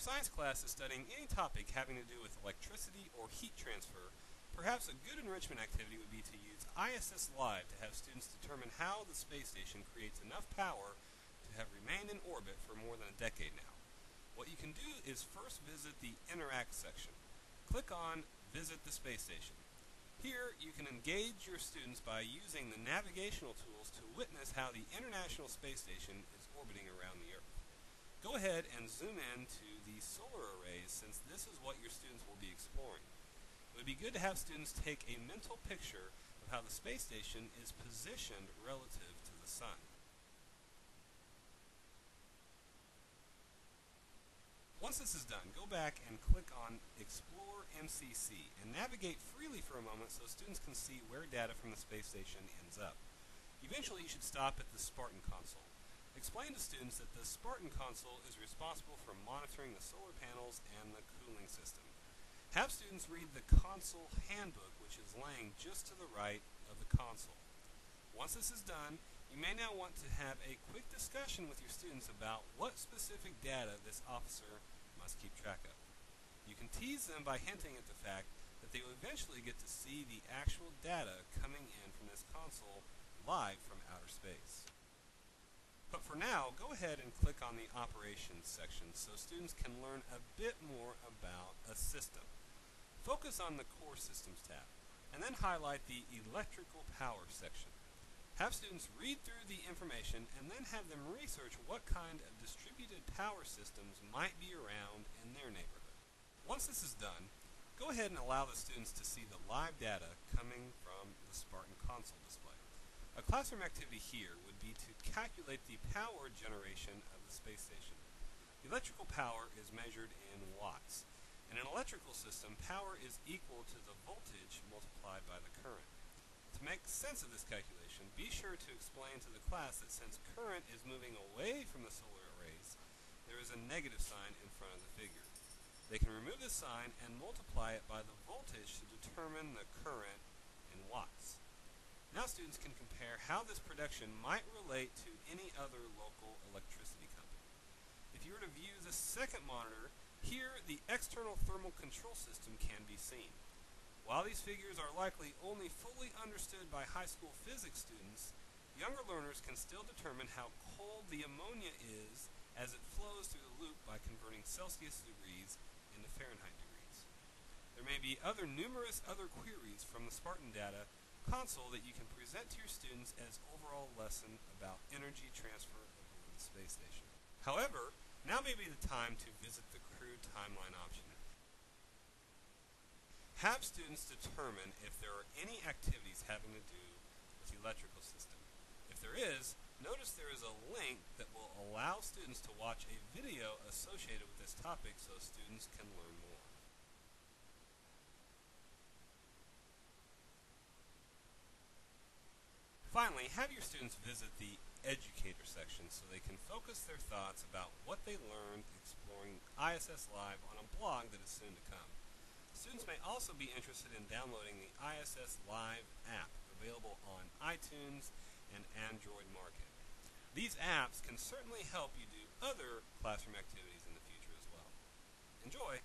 science class is studying any topic having to do with electricity or heat transfer, perhaps a good enrichment activity would be to use ISS Live to have students determine how the space station creates enough power to have remained in orbit for more than a decade now. What you can do is first visit the Interact section. Click on Visit the Space Station. Here, you can engage your students by using the navigational tools to witness how the International Space Station is orbiting around the Earth. Go ahead and zoom in to the solar arrays, since this is what your students will be exploring. It would be good to have students take a mental picture of how the space station is positioned relative to the sun. Once this is done, go back and click on Explore MCC and navigate freely for a moment so students can see where data from the space station ends up. Eventually, you should stop at the SPARTAN console. Explain to students that the SPARTAN console is responsible for monitoring the solar panels and the cooling system. Have students read the console handbook, which is laying just to the right of the console. Once this is done, you may now want to have a quick discussion with your students about what specific data this officer must keep track of. You can tease them by hinting at the fact that they will eventually get to see the actual data coming in from this console live from outer space. But for now, go ahead and click on the Operations section so students can learn a bit more about a system. Focus on the Core Systems tab, and then highlight the Electrical Power section. Have students read through the information and then have them research what kind of distributed power systems might be around in their neighborhood. Once this is done, go ahead and allow the students to see the live data coming from the SPARTAN console display. A classroom activity here would be to calculate the power generation of the space station. Electrical power is measured in watts. In an electrical system, power is equal to the voltage multiplied by the current. To make sense of this calculation, be sure to explain to the class that since current is moving away from the solar arrays, there is a negative sign in front of the figure. They can remove this sign and multiply it by the voltage to determine the current in watts. Now students can compare how this production might relate to any other local electricity company. If you were to view the second monitor, here the external thermal control system can be seen. While these figures are likely only fully understood by high school physics students, younger learners can still determine how cold the ammonia is as it flows through the loop by converting Celsius degrees into Fahrenheit degrees. There may be numerous other queries from the SPARTAN data console that you can present to your students as overall lesson about energy transfer over the space station. However, now may be the time to visit the crew timeline option. Have students determine if there are any activities having to do with the electrical system. If there is, notice there is a link that will allow students to watch a video associated with this topic so students can learn more. Finally, have your students visit the Educator section so they can focus their thoughts about what they learned exploring ISS Live on a blog that is soon to come. Students may also be interested in downloading the ISS Live app available on iTunes and Android Market. These apps can certainly help you do other classroom activities in the future as well. Enjoy!